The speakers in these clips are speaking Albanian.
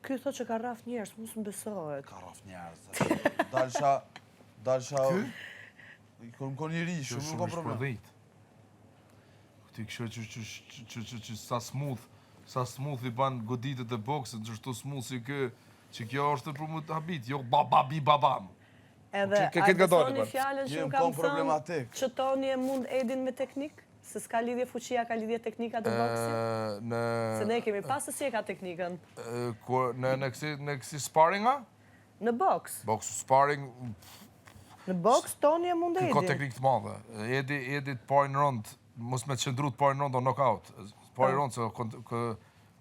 Ky thot që ka rraf njerëz, mos më besohet. Ka rraf njerëz. Dalsha... Kur më kon i ri, shumë nuk ka problem. Ti kështë që sa smooth i ban goditët e boksët, që shtu smooth si kë, që kjo është për mu të habit, jo babi babam. Edhe, a besoni fjallën që më kam thënë që Toni e mund Edin me teknik? Se s'ka lidhje fuqia, ka lidhje teknika të boksit? Se ne kemi pasë si e ka teknikën. Në kësi sparinga? Në boks. Boks sparring... Në boks, Toni e mund Edin. Ka teknik të madhe. Edi të parin rënd, mos me të qëndru të parin rënd o knockout. Parin rënd, se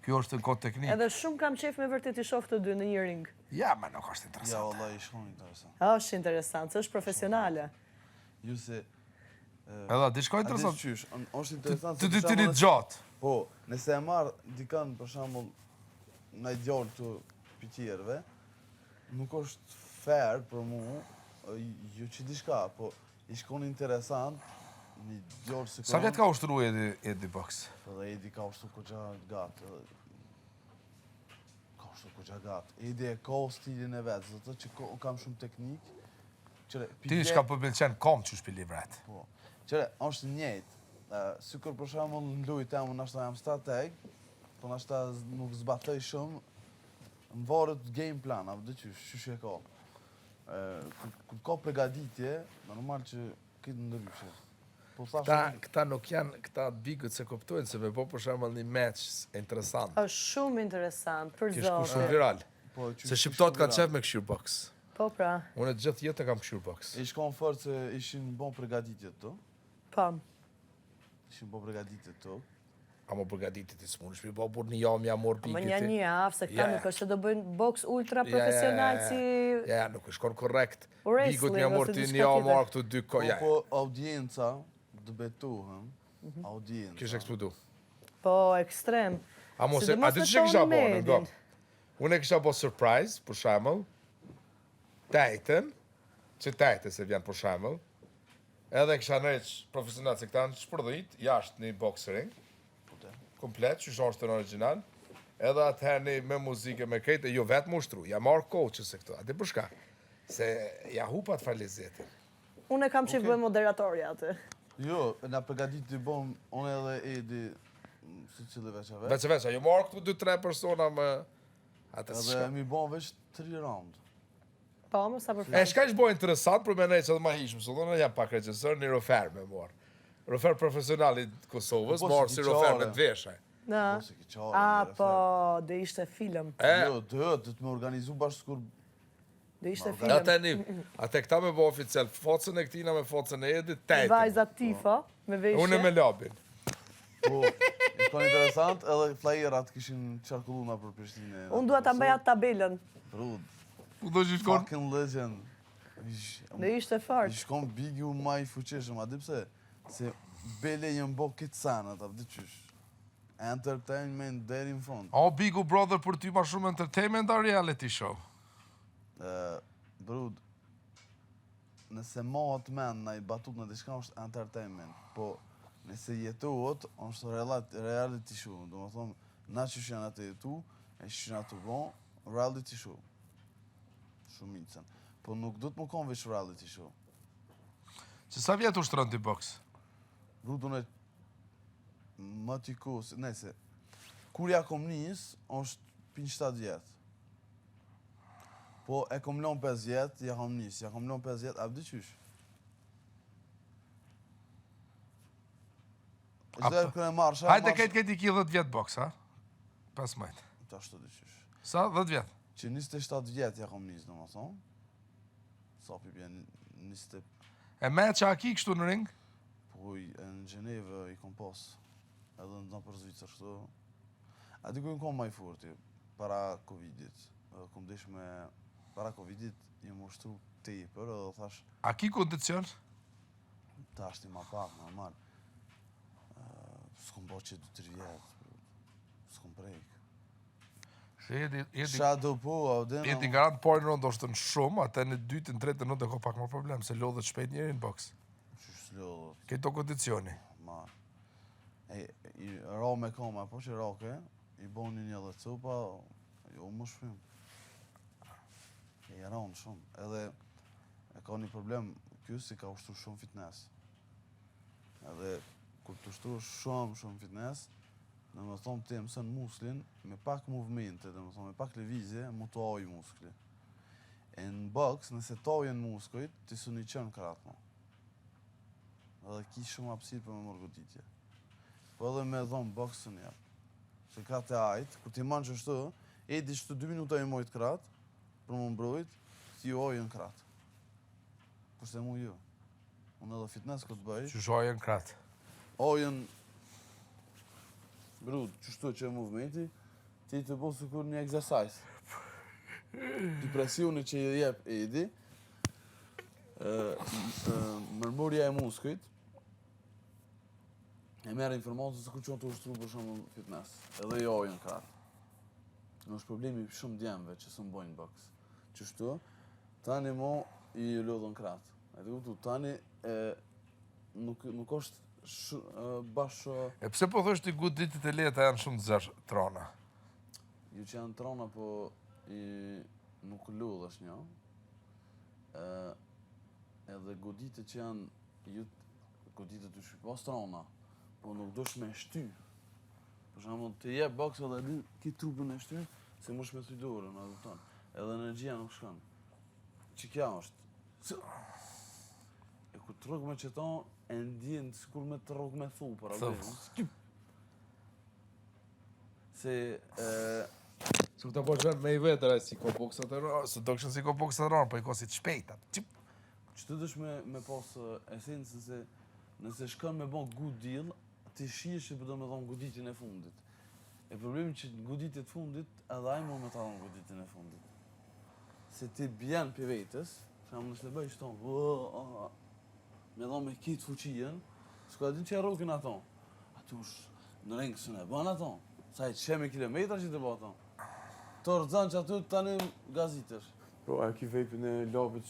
kjo është në kod teknik. Edhe shumë kam qef me vërtet i shof të dy në një ring. Ja, me nuk është interesant. Ja, Allah, i shumë interesant. është interesant, se është profesionale. Ju se... Edha, diçka interesant. është interesant... Të dy të gjatë. Po, nëse e marë dikën, për shambull, në i djallë të pitjerve, nuk është fair për mu, ju që diçka, po, i shkon interesant, një djallë si... Sa vjetë ka ushtru Edi boks? Dhe Edi ka ushtru këgja gatë. Edi e ka stilin e vetë, zëtë që kam shumë teknik. Ti shka përbëlqen kom që shpi livret. Po, qëre, është njëjtë. Sykur për shumë në lujt e më nështë jam strateg, po nështë nuk zbatoj shumë, më varët game plan, avë dhe qysh e ka. Kër ka pregaditje, normal që këtë ndërryshe. Këta nuk janë, këta bigët se koptojnë, se me po për shumë një match interesant. është shumë interesant, për zonë. Kishku shumë viral. Se shqiptot ka qef me këshur boks. Po pra. Unë e gjithë jetë e kam këshur boks. I shkon fërë se ishin bon pregaditjet të. Po. Ishin bon pregaditjet të. A më pregaditjet i s'mun, shpi bo për një jam, ja mor bigët. Më një afë, se këta nuk është që do bëjnë boks ultra profesional si... Ja, nuk është konë korrekt. Bigët një mor të një jam, marë këtu dy ko, ja. Po audienca, dë betohëm, audienca. Kështë eksplodu. Po, ekstrem. A di që kisha bo, në ndonë? Unë e kisha bo surprise, për shamëll, tajten, që tajten se vjen për shamëll, edhe kisha nëjq profesionat se këta në shpërdhit, jashtë një boxering, komplet, që është në original, edhe atëherë me muzike, me kejtë, jo vetë më ushtru, ja marrë coaches e këto, ati përshka, se ja hupat falizetin. Unë e kam që i bëjmë moderatorja atë. Jo, nga përgatit të bom, unë edhe Edi, si cilë veçave. Veçave, jo marrë këtu 2-3 persona me... Edhe mi bom veç 3 round. Po, më sa për E shka ishë bojë interesant, për me nejtë që dhe ma hishmë, së do në jam pak regjësër, një rofer me morë. Rofer profesionalit Kosovës, morë si rofer me dveshe. Po, dhe ishte film. Jo, dhe të me organizu bashkë skur... Dhe ishte film. Ate këta me bo oficial, focën e këtina me focën e Edit, tajten. Vajzat tifo, me veshje. Unë me labin. Po, ishtë interesant, edhe flajerat kishin qarkulluna për Prishtinë. Unë duha të mbajat tabelën. Brud. Fucking legend. Dhe ishte fart. Ishkon bigi u ma i fuqeshëm, a di pse? Se bele jënë bo këtë sanët, a di qysh. Entertainment deri në fund. O, Bigu Brother, për ty ma shumë entertainment a reality show? Brud, nëse mohat men na i batut në dishka është entertainment, po nëse jetohet, është reality show. Do më thonë, na që shënë atë jetu, e që shënë atë bon, reality show. Shumicën. Po nuk do të më konë veç reality show. Që sa vjetë ushtërën t'i boks? Brud, unë e më t'i kosë, nëse, kur ja kom njës, është 5-7 vjetë. Po e kom lon 5 vjetë, ja kom njës, ja kom lon 5 vjetë, a vdi qysh? Hajde këtë i ki 10 vjetë boks, ha? 5 majtë. Ta shto di qysh. Sa? 10 vjetë? Që 27 vjetë ja kom njës, në më thonë. Sa pi bjen 20... E me që a ki kështu në ring? Po në Gjenevë i kom pas. Edhe në për Zvicër shtu. A di ku i kom maj furti, para Covidit. Kom desh me... Para Covidit jem ushtru tepër edhe thash... A ki kondicion? Ta është i ma pak, normal. S'kom bo që 2-3 vjetë. S'kom prejkë. Qa do po, Audena... Edi garant pojnë rëndë është në shumë, atë në 2-3 rëndë e ko pak më problem, se lodhët shpejt njëri në boks. Qysh lodhët? Këto kondicioni. Ma... I ra me koma, po që rake, i boni një dhe cupa, Jo, më shpim. E jaron shumë. Edhe e ka një problem, kjo si ka ushtru shumë fitness. Edhe kur të ushtru shumë fitness, në më thonë ti mësën muslin, me pak movemente, dhe më thonë me pak levizje, mu të ajë muskli. E në boks, nëse të ajën muskujt, ti su një qënë kratë, no. Edhe ki shumë apsirë për me mërë goditje. Po edhe me dhonë boksën jep. Se kratë e ajtë, kur ti manë që shtu, e di shtu 2 minuta i mojtë kratë, për më mbrojt, ti ju ajën kratë. Kurse mu ju. Unë edhe fitness këtë bëj. Që shojën kratë? Ajën, brud, që shtu që e movementi, ti të bo sikur një exercise. Ti presioni që i jep Edi, mërmurja e muskujt, e merë informatë se ku që të ushtru për shumë fitness. Edhe jo jënë kratë. Në është problemi shumë djemve që së mbojnë boks. Qështu, tani mo i lodhën kratë. E të kuptu, tani nuk është bashkë... E pse po thështë i goditit e leta janë shumë të zërë trona? Ju që janë trona, po nuk lodhësh një. Edhe goditit që janë, goditit të shqipas trona, po nuk dosh me shty. Për shembull, të jep boks edhe di ki trupin e shty, se mosh me thy dorën, a kupton. Edhe energjia nuk shkon. Që kja është. E kur të rrug me qëton, e ndjen sikur me të rrug me thupër, a kupton. Se Su të po qënë me i vetër, si ko boksat e rronë, se do këshën si ko boksat e rronë, po i ko si të shpejtat. Që të dësh me pas esencën se nëse shkon me bon good deal, ti shihesh që përdo me dhonë goditin e fundit. E problemi që goditit fundit, edhe ajmo me ta dhonë goditin e fundit. Se ti bjen për vetës, që nëse të bëjsh tonë, me dhonë me kitë fuqien, s'ka din që e rokin ato. Atush, në rengë së ne bën ato. Sa i qeme kilometra që të bë ato. Të rëzan që aty tani gazitër. Bro, a ki vejpin e labit